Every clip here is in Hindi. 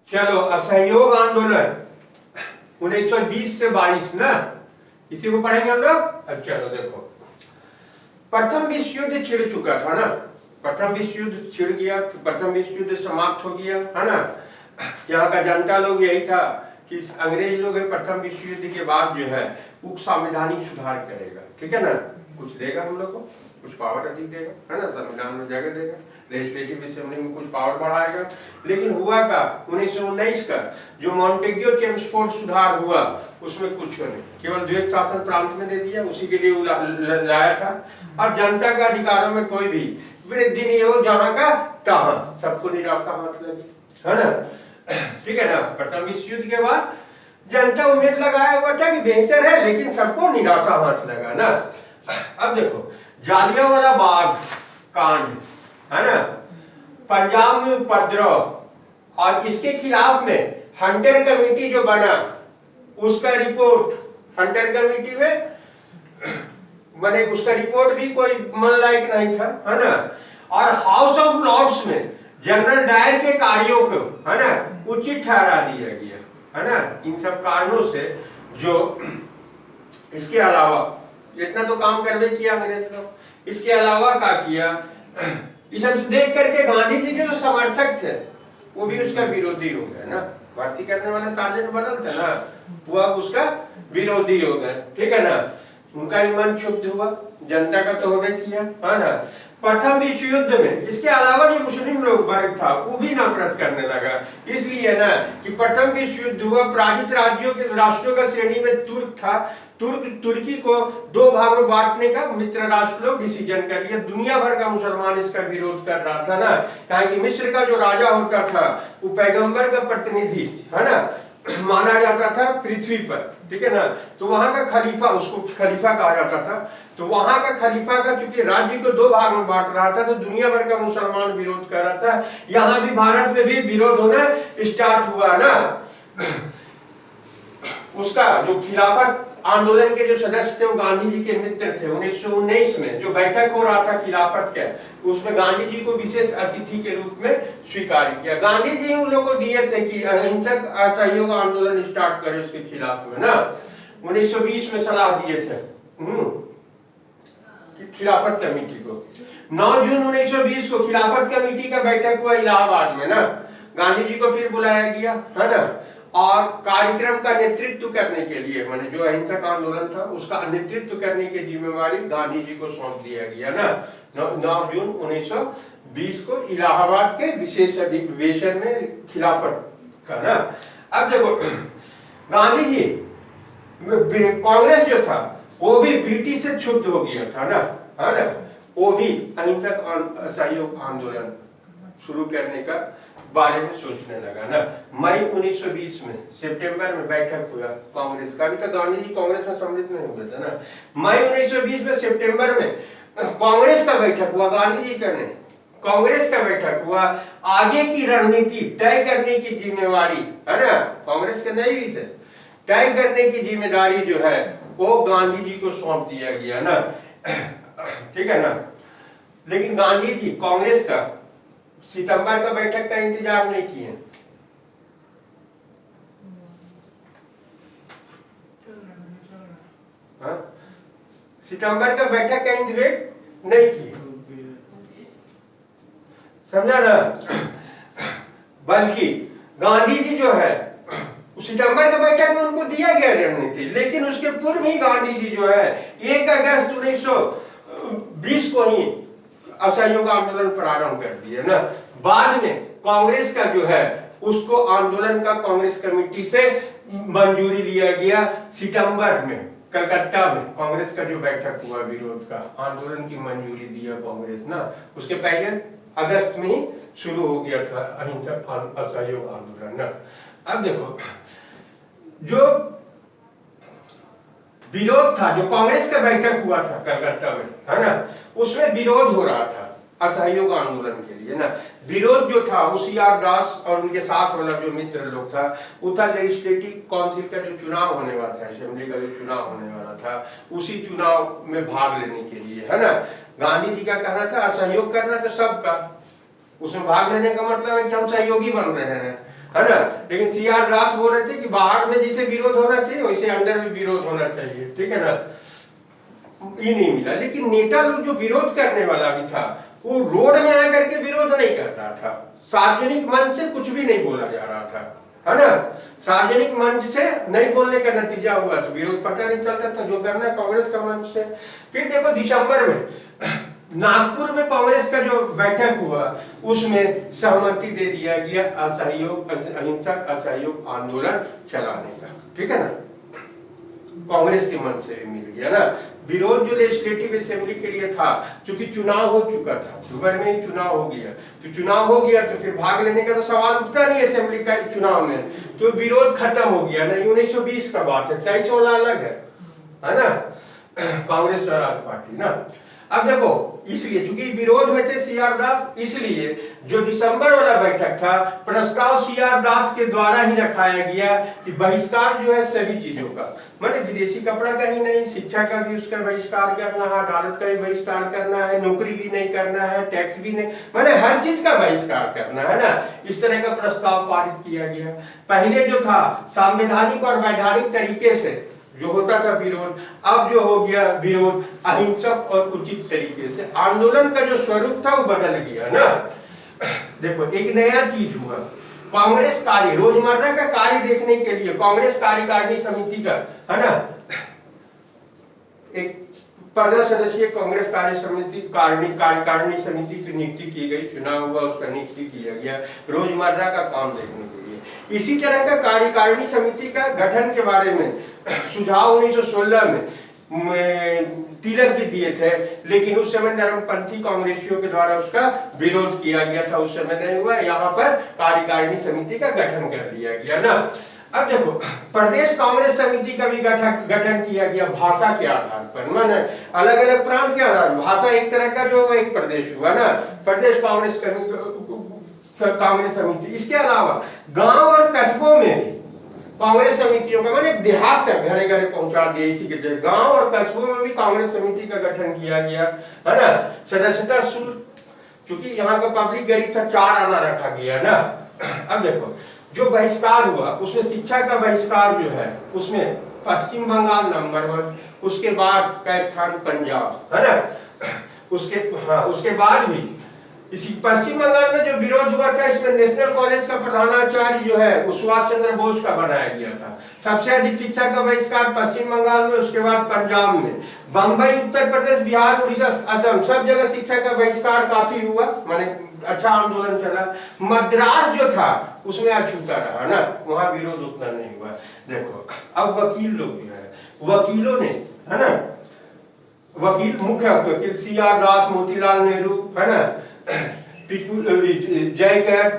चलो असहयोग आंदोलन 1920 से 22 ना, इसी को पढ़ेंगे हम लोग। अब चलो देखो, प्रथम विश्व युद्ध छिड़ चुका था ना, प्रथम विश्व युद्ध छिड़ गया, प्रथम विश्व युद्ध समाप्त हो गया है ना। यहाँ का जनता लोग यही था कि अंग्रेज लोग प्रथम विश्व युद्ध के बाद जो है वो संवैधानिक सुधार करेगा, ठीक है ना, कुछ देगा हम लोग को, कुछ पावर अधिक देगा है ना, संविधान में जगह देगा, लेजिस्लेटिव असेंबली में कुछ पावर बढ़ाएगा। लेकिन हुआ का 1919 का जो मॉन्टेग्यू चेम्सफोर्ड सुधार हुआ उसमें कुछ नहीं, केवल द्वैत शासन प्रांत में दे दिया, उसी के लिए लाया था। और जनता का अधिकारों में कोई भी वृद्धि नहीं हो, जहां का तहां सबको निराशा मत लगी है ना, ठीक है ना। प्रथम विश्व युद्ध के बाद जनता उम्मीद लगाया हुआ था कि बेहतर है, लेकिन सबको निराशा हाथ लगा ना। अब देखो जालियांवाला बाग कांड है ना, पंजाब में उपद्रव और इसके खिलाफ में हंटर कमेटी जो बना उसका रिपोर्ट, हंटर कमेटी में मैंने उसका रिपोर्ट भी कोई मन लायक नहीं था है ना। और हाउस ऑफ लॉर्ड्स में जनरल डायर के कार्यों को है ना उचित ठहरा दिया गया है ना। इन सब कारणों से जो इसके अलावा इतना तो काम करवे किया अंग्रेज लोग, इसके अलावा क्या किया, ये सब देख करके गांधी जी के जो समर्थक थे वो भी उसका विरोधी हो गए ना, भर्ती करने वाले साजिश बनल थे ना, वो अब उसका विरोधी हो गए, ठीक है ना। उनका ही मन क्षुब्ध हुआ, जनता का तो होने किया है ना। प्रथम विश्व युद्ध में इसके अलावा जो मुस्लिम लोग वर्ग था वो भी नफरत करने लगा, इसलिए ना कि प्रथम विश्व युद्ध हुआ, पराजित राज्यों के राष्ट्रों का श्रेणी में तुर्क था, तुर्की को दो भागों में बांटने का मित्र राष्ट्र लोग डिसीजन कर लिया। दुनिया भर का मुसलमान इसका विरोध कर रहा था ना, कहा कि मिस्र का जो राजा होता था वो पैगंबर का प्रतिनिधि है ना माना जाता था पृथ्वी पर, ठीक है ना। तो वहां का खलीफा, उसको खलीफा कहा जाता था, तो वहां का खलीफा का चूंकि राज्य को दो भाग में बांट रहा था तो दुनिया भर का मुसलमान विरोध कर रहा था। यहाँ भी भारत में भी विरोध होना स्टार्ट हुआ ना। उसका जो खिलाफत आंदोलन के जो सदस्य थे वो गांधी जी के मित्र थे। 1919 में जो बैठक हो रहा था खिलाफत का, उसमें गांधी जी को विशेष अतिथि के रूप में स्वीकार किया। गांधी जी उन लोगों को दिए थे कि अहिंसक असहयोग आंदोलन स्टार्ट करे उसके खिलाफ में ना। 1920 में सलाह दिए थे कि खिलाफत कमेटी को। 9 जून 1920 को खिलाफत कमेटी का बैठक हुआ इलाहाबाद में ना, गांधी जी को फिर बुलाया गया है ना। और कार्यक्रम का नेतृत्व करने के लिए, माने जो अहिंसक आंदोलन था उसका नेतृत्व करने की जिम्मेवारी गांधी जी को सौंप दिया गया ना। 9 जून 1920 को इलाहाबाद के विशेष अधिवेशन में खिलाफत का ना। अब देखो गांधी जी, कांग्रेस जो था वो भी ब्रिटिश से क्षुब्ध हो गया था ना, है ना, वो भी अहिंसक असहयोग आंदोलन शुरू करने का बारे में सोचने लगा ना। मई 1920 में सितंबर में बैठक हुआ कांग्रेस का, अभी तक गांधी जी कांग्रेस में सम्मिलित नहीं हुए थे ना। मई 1920 में सितंबर में कांग्रेस का बैठक हुआ, गांधी जी का नहीं, कांग्रेस का बैठक हुआ। आगे की रणनीति तय करने की जिम्मेवारी है ना, कांग्रेस के नहीं भी थे, तय करने की जिम्मेदारी जो है वो गांधी जी को सौंप दिया गया ना, ठीक है ना। लेकिन गांधी जी कांग्रेस का सितंबर का बैठक का इंतजार नहीं किए, सितंबर का बैठक का इंतजार नहीं किए, समझा ना। बल्कि गांधी जी जो है सितंबर के बैठक में उनको दिया गया रणनीति, लेकिन उसके पूर्व ही गांधी जी जो है 1 अगस्त 1920 को ही असहयोग आंदोलन प्रारंभ कर दिया ना। बाद में कांग्रेस का जो है उसको आंदोलन का कांग्रेस कमेटी से मंजूरी लिया गया। सितंबर में कलकत्ता में कांग्रेस का जो बैठक हुआ विरोध का, आंदोलन की मंजूरी दिया कांग्रेस ना। उसके पहले अगस्त में ही शुरू हो गया था अहिंसक असहयोग आंदोलन ना। अब देखो जो विरोध था, जो कांग्रेस का बैठक हुआ था कलकत्ता में है ना, उसमें विरोध हो रहा था असहयोग आंदोलन के लिए ना। विरोध जो था होशियार दास और उनके साथ वाला जो मित्र लोग था, वो था लेजिस्लेटिव काउंसिल का जो चुनाव होने वाला था, असेंबली का जो चुनाव होने वाला था, उसी चुनाव में भाग लेने के लिए है ना। गांधी जी का कहना था असहयोग करना तो सबका, उसमें भाग लेने का मतलब है कि हम सहयोगी बन रहे हैं। है ना। लेकिन CR दास बोल रहे थे कि बाहर में जैसे विरोध होना चाहिए वैसे अंदर में विरोध होना चाहिए, ठीक है ना। ये नहीं मिला। लेकिन नेता लोग जो विरोध करने वाला भी था वो रोड में आकर के विरोध नहीं कर रहा था, सार्वजनिक मंच से कुछ भी नहीं बोला जा रहा था, है ना। सार्वजनिक मंच से नहीं बोलने का नतीजा हुआ तो विरोध पता नहीं चलता था, जो करना है कांग्रेस का मंच से। फिर देखो दिसंबर में नागपुर में कांग्रेस का जो बैठक हुआ उसमें सहमति दे दिया गया असहयोग अहिंसक असहयोग आंदोलन चलाने का, ठीक है ना। कांग्रेस के मन से मिल गया ना। विरोध जो लेजिस्लेटिव असेंबली के लिए था, क्योंकि चुनाव हो चुका था, अक्टूबर में ही चुनाव हो गया, तो चुनाव हो गया तो फिर भाग लेने का तो सवाल उठता नहीं असेंबली का चुनाव में, तो विरोध खत्म हो गया ना। 1920 का बात है, 23 वाला अलग है ना, कांग्रेस स्वराज पार्टी ना। अब देखो इसलिए चूंकि विरोध में थे CR दास, इसलिए जो दिसंबर वाला बैठक था प्रस्ताव CR दास के द्वारा ही रखाया गया कि बहिष्कार जो है सभी चीजों का, माने विदेशी कपड़ा का ही नहीं, शिक्षा का भी उसका बहिष्कार करना है, अदालत का भी बहिष्कार करना है, नौकरी भी नहीं करना है, टैक्स भी नहीं, माने हर चीज का बहिष्कार करना है ना। इस तरह का प्रस्ताव पारित किया गया। पहले जो था संवैधानिक और वैधानिक तरीके से जो होता था विरोध, अब जो हो गया विरोध अहिंसक और उचित तरीके से। आंदोलन का जो स्वरूप था वो बदल गया ना। देखो एक नया चीज हुआ, कांग्रेस कार्य रोजमर्रा का कार्य देखने के लिए कांग्रेस कार्यकारिणी समिति का, है ना, एक 15 सदस्यीय कांग्रेस कार्यकारिणी समिति की नियुक्ति की गई, चुनाव हुआ उसका नियुक्ति किया गया रोजमर्रा का काम देखने के लिए। इसी तरह का कार्यकारिणी समिति का गठन के बारे में सुझाव 1916 में तिलक जी दिए थे, लेकिन उस समय नरमपंथी कांग्रेसियों के द्वारा उसका विरोध किया गया था, उस समय नहीं हुआ। यहाँ पर कार्यकारिणी समिति का गठन कर लिया गया ना। अब देखो प्रदेश कांग्रेस समिति का भी गठन किया गया भाषा के आधार पर, माने अलग अलग प्रांत के आधार पर भाषा एक तरह का जो एक प्रदेश हुआ ना, प्रदेश कांग्रेस समिति। इसके अलावा गांव और कस्बों में भी कांग्रेस समितियों का, माने देहात तक घरे घरे पहुंचा दिया। इसी के जरिए गांव और कस्बों में भी कांग्रेस समिति का गठन किया गया, है ना। सदस्यता शुल्क, क्योंकि यहाँ का पब्लिक गरीब था, 4 आना रखा गया ना। अब देखो जो बहिष्कार हुआ उसमें शिक्षा का बहिष्कार जो है उसमें पश्चिम बंगाल नंबर 1, उसके बाद का स्थान पंजाब, है ना। उसके बाद भी इसी पश्चिम बंगाल में जो विरोध हुआ था इसमें नेशनल कॉलेज का प्रधानाचार्य जो है वो सुभाष चंद्र बोस का बनाया गया था। सबसे अधिक शिक्षा का बहिष्कार पश्चिम बंगाल में, उसके बाद पंजाब में, बंबई, उत्तर प्रदेश, बिहार, उड़ीसा, असम, सब जगह शिक्षा का बहिष्कार काफी हुआ, माने अच्छा आंदोलन चला। मद्रास जो था उसमें अछूता रहा ना, वहां विरोध उतना नहीं हुआ। देखो अब वकील लोग जो है, वकीलों ने, है ना, वकील मुख्य वकील CR दास, मोतीलाल नेहरू, है ना, जयकर,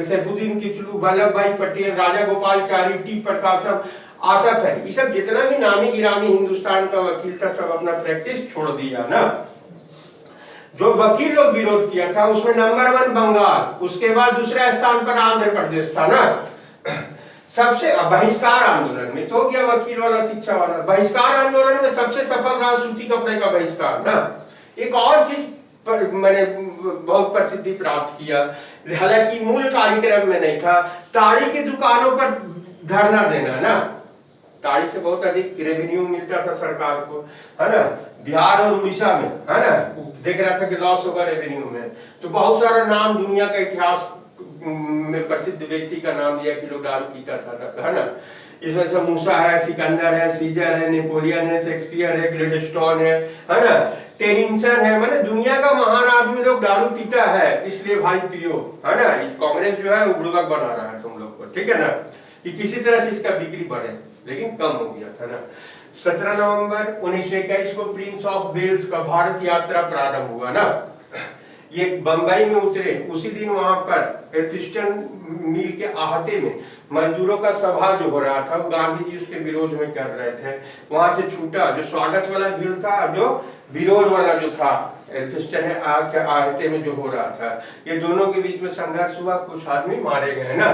सैफुद्दीन किचलू, वल्लभ भाई पटेल, राजा गोपालचारी, T प्रकाशम, आसफ अली, ये सब जितना भी नामी गिरामी हिंदुस्तान का वकील था सब अपना प्रैक्टिस छोड़ दिया ना। जो वकील लोग विरोध किया था उसमें नंबर 1 बंगाल, उसके बाद दूसरे स्थान पर आंध्र प्रदेश था ना। सबसे बहिष्कार आंदोलन में तो गया वकील वाला, शिक्षा वाला। बहिष्कार आंदोलन में सबसे सफल रहा सूती कपड़े का बहिष्कार ना। एक और चीज मैंने बहुत प्रसिद्धि प्राप्त किया, हालांकि मूल कार्यक्रम में नहीं था, ताड़ी की दुकानों पर धरना देना ना। ताड़ी से बहुत अधिक रेवेन्यू मिलता था सरकार को, है ना। बिहार और उड़ीसा में, है ना, देख रहा था कि लॉस होगा रेवेन्यू में, तो बहुत सारा नाम दुनिया का इतिहास में प्रसिद्ध व्यक्ति का नाम दिया कि लोग दारू पीता था, है ना। इसमें से मूसा है, सिकंदर है, सीजर है, नेपोलियन है, शेक्सपियर है, ग्लेडस्टोन है ना, टेनिसन है, माने दुनिया का महान आदमी लोग दारू पीता है, इसलिए भाई पियो, है ना। इस कांग्रेस जो है उग्रवाद बना रहा है तुम लोग को, ठीक है ना, कि किसी तरह से इसका बिक्री बढ़े, लेकिन कम हो गया था ना। 17 नवंबर 1921 को प्रिंस ऑफ वेल्स का भारत यात्रा प्रारंभ हुआ ना। ये बंबई में उतरे, उसी दिन वहां पर एल्फिस्टन मिल के आहते में मजदूरों का सभा जो हो रहा था, वो गांधी जी उसके विरोध में कर रहे थे। वहां से छूटा जो स्वागत वाला भीड़ था, जो विरोध वाला जो था एल्फिस्टन आहते में जो हो रहा था, ये दोनों के बीच में संघर्ष हुआ, कुछ आदमी मारे गए ना।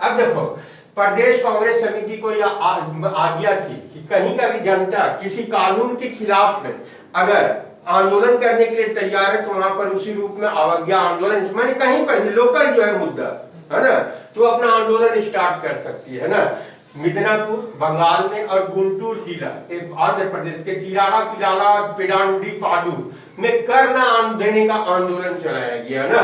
अब देखो प्रदेश कांग्रेस समिति को यह आज्ञा थी कि कहीं का भी जनता किसी कानून के खिलाफ में अगर आंदोलन करने के लिए तैयार है तो वहां पर उसी रूप में अवज्ञा आंदोलन, माने कहीं पर भी लोकल जो है मुद्दा, है ना, तो अपना आंदोलन स्टार्ट कर सकती है ना। मिदनापुर बंगाल में और गुंटूर जिला आंध्र प्रदेश के चिराला किराला पेडांडी पाडू में कर देने का आंदोलन चलाया गया ना।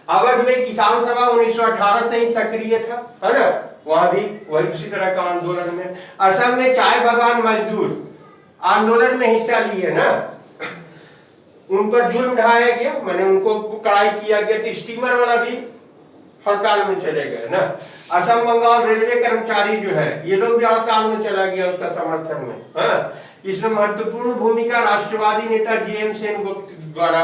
अवध में किसान सभा 1918 से ही सक्रिय था, है ना, वहां भी वही उसी तरह का आंदोलन में। असम में चाय बागान मजदूर आंदोलन में हिस्सा लिए ना, उन पर जुल्म ढाया गया, मैंने उनको कड़ाई किया गया, तो स्टीमर वाला भी हड़ताल में चले गए ना। असम बंगाल रेलवे कर्मचारी जो है ये लोग भी हड़ताल में चला गया उसका समर्थन में। हाँ, इसमें महत्वपूर्ण भूमिका राष्ट्रवादी नेता जीएम सेनगुप्त द्वारा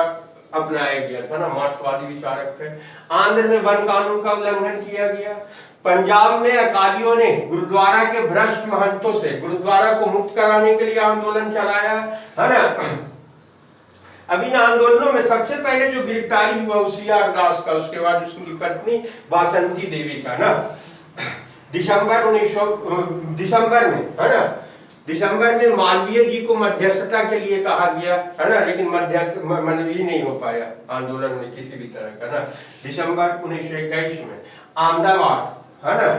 अपनाया गया था ना, मार्क्सवादी विचारक थे। आंध्र में वन कानून का उल्लंघन किया गया। पंजाब में अकालियों ने गुरुद्वारा के भ्रष्ट महंतों से गुरुद्वारा को मुक्त कराने के लिए आंदोलन चलाया, है ना। अब इन आंदोलनों में सबसे पहले जो गिरफ्तारी हुआ सीआर दास का, उसके बाद उसकी पत्नी वासंती देवी का ना, दिसंबर में मालवीय जी को मध्यस्थता के लिए कहा गया, है ना, लेकिन मध्यस्थ ही नहीं हो पाया आंदोलन में किसी भी तरह का ना। दिसंबर 1921 में अहमदाबाद, है ना,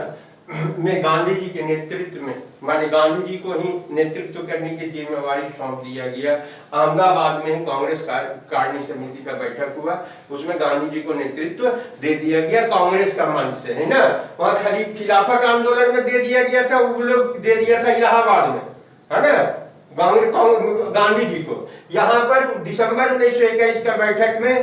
में गांधी जी के नेतृत्व में, माने गांधी जी को ही नेतृत्व करने की जिम्मेवारी सौंप दिया गया। अहमदाबाद में ही कांग्रेस कार्यकारिणी समिति का बैठक हुआ, उसमें गांधी जी को नेतृत्व दे दिया गया कांग्रेस का मंच से, है ना। वहाँ खिलाफत आंदोलन में दे दिया गया था, वो लोग दे दिया था इलाहाबाद में, है ना, गांधी जी को। यहाँ पर दिसंबर 1921 का बैठक में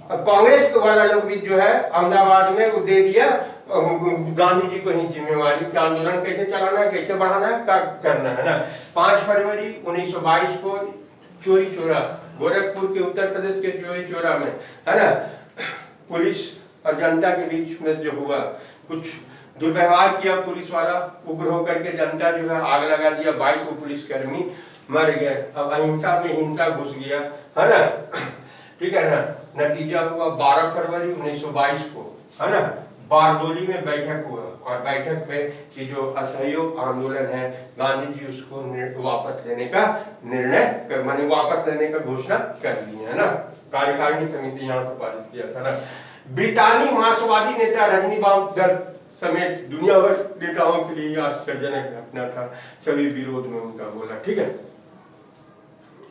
कांग्रेस वाला लोग भी जो है अहमदाबाद में वो दे दिया गांधी जी को ही जिम्मेवारी कि आंदोलन कैसे चलाना है, कैसे बढ़ाना है, करना है ना। 5 फरवरी 1922 को चोरी चोरा, गोरखपुर के उत्तर प्रदेश के चोरी चोरा में, है ना, पुलिस और जनता के बीच में जो हुआ, कुछ दुर्व्यवहार किया पुलिस वाला, उग्र होकर के जनता जो है आग लगा दिया, 22 को पुलिसकर्मी मर गए। अब अहिंसा में हिंसा घुस गया, है ना, ठीक है ना। नतीजा हुआ 12 फरवरी 1922 को, है ना, बारडोली में बैठक हुआ, और बैठक में ये जो असहयोग आंदोलन है, गांधी जी उसको वापस लेने का निर्णय, माने वापस लेने का घोषणा कर दी है ना। कार्यकारिणी समिति यहाँ से पारित किया था ना। ब्रिटानी मार्क्सवादी नेता रजनीकांत दत्त समेत दुनिया भर नेताओं के लिए आश्चर्यजनक घटना था, सभी विरोध में उनका बोला, ठीक है।